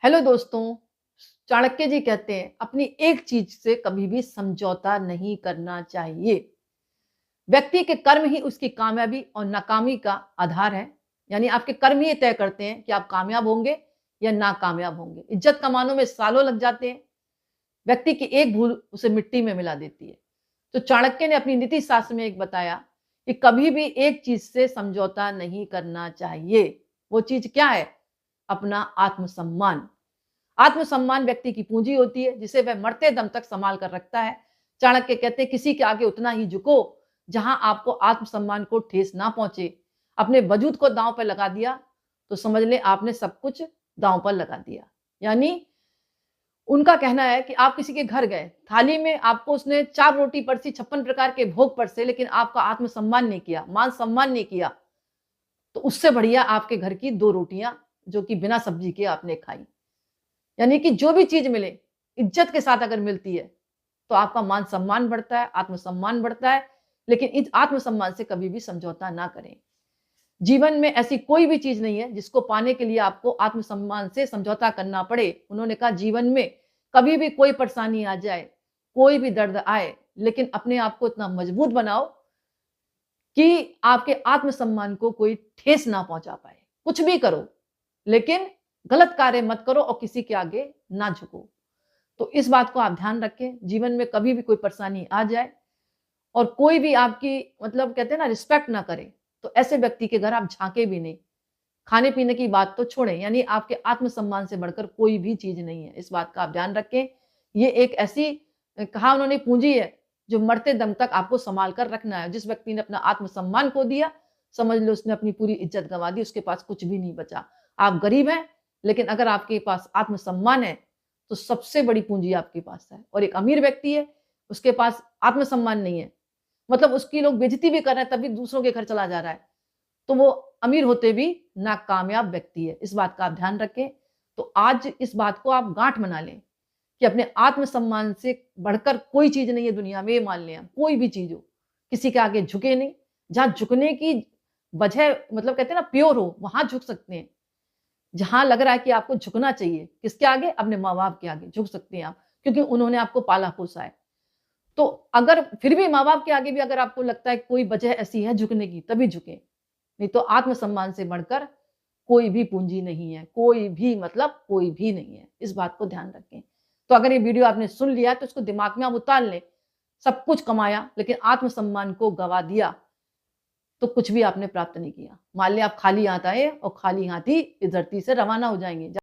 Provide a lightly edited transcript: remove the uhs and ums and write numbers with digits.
Hello दोस्तों। चाणक्य जी कहते हैं अपनी एक चीज से कभी भी समझौता नहीं करना चाहिए। व्यक्ति के कर्म ही उसकी कामयाबी और नाकामी का आधार है। यानी आपके कर्म ही तय करते हैं कि आप कामयाब होंगे या नाकामयाब होंगे। इज्जत कमाने में सालों लग जाते हैं। व्यक्ति की एक भूल उसे मिट्टी में मिला देती है। तो चाणक्य ने अपनी नीति शास्त्र में एक बताया कि कभी भी एक चीज से समझौता नहीं करना चाहिए। वो चीज क्या है? अपना आत्मसम्मान। आत्मसम्मान व्यक्ति की पूंजी होती है जिसे वह मरते दम तक संभाल कर रखता है। चाणक्य कहते हैं किसी के आगे उतना ही झुको जहां आपको आत्मसम्मान को ठेस ना पहुंचे। अपने वजूद को दांव पर लगा दिया तो समझ ले आपने सब कुछ दांव पर लगा दिया। यानी उनका कहना है कि आप किसी के घर गए, थाली में आपको उसने 4 रोटी परसी, 56 प्रकार के भोग परसे, लेकिन आपका आत्मसम्मान नहीं किया, मान सम्मान नहीं किया, तो उससे बढ़िया आपके घर की 2 रोटियां जो कि बिना सब्जी के आपने खाई। यानी कि जो भी चीज मिले इज्जत के साथ अगर मिलती है तो आपका मान सम्मान बढ़ता है, आत्मसम्मान बढ़ता है। लेकिन इस आत्मसम्मान से कभी भी समझौता ना करें। जीवन में ऐसी कोई भी चीज नहीं है जिसको पाने के लिए आपको आत्मसम्मान से समझौता करना पड़े। उन्होंने कहा जीवन में कभी भी कोई परेशानी आ जाए, कोई भी दर्द आए, लेकिन अपने आप को इतना मजबूत बनाओ कि आपके आत्मसम्मान को कोई ठेस ना पहुंचा पाए। कुछ भी करो, लेकिन गलत कार्य मत करो और किसी के आगे ना झुको। तो इस बात को आप ध्यान रखें। जीवन में कभी भी कोई परेशानी आ जाए और कोई भी आपकी मतलब कहते हैं ना रिस्पेक्ट ना करे, तो ऐसे व्यक्ति के घर आप झांके भी नहीं। खाने पीने की बात तो छोड़ें, यानी आपके आत्मसम्मान से बढ़कर कोई भी चीज नहीं है। इस बात का आप ध्यान रखें। ये एक ऐसी कहा उन्होंने पूंजी है जो मरते दम तक आपको संभाल कर रखना है। जिस व्यक्ति ने अपना आत्मसम्मान खो दिया, समझ लो उसने अपनी पूरी इज्जत गंवा दी, उसके पास कुछ भी नहीं बचा। आप गरीब हैं, लेकिन अगर आपके पास आत्मसम्मान है तो सबसे बड़ी पूंजी आपके पास है। और एक अमीर व्यक्ति है, उसके पास आत्मसम्मान नहीं है, मतलब उसकी लोग बेइज्जती भी कर रहे हैं तब भी दूसरों के घर चला जा रहा है, तो वो अमीर होते भी नाकामयाब व्यक्ति है। इस बात का आप ध्यान रखें। तो आज इस बात को आप गांठ बना लें कि अपने आत्मसम्मान से बढ़कर कोई चीज नहीं है दुनिया में। ये मान लें, कोई भी चीज हो, किसी के आगे झुके नहीं। जहां झुकने की वजह मतलब कहते हैं ना प्योर हो, वहां झुक सकते हैं। जहां लग रहा है कि आपको झुकना चाहिए, किसके आगे? अपने माँ बाप के आगे झुक सकते हैं आप, क्योंकि उन्होंने आपको पाला पोसा है। तो अगर फिर भी माँ बाप के आगे भी अगर आपको लगता है कोई वजह ऐसी है झुकने की, तभी झुके। नहीं तो आत्मसम्मान से बढ़कर कोई भी पूंजी नहीं है, कोई भी मतलब कोई भी नहीं है। इस बात को ध्यान रखें। तो अगर ये वीडियो आपने सुन लिया तो इसको दिमाग में आप उतार लें। सब कुछ कमाया लेकिन आत्मसम्मान को गवा दिया तो कुछ भी आपने प्राप्त नहीं किया। मान लिया आप खाली हाथ आए और खाली हाथ ही इस धरती से रवाना हो जाएंगे।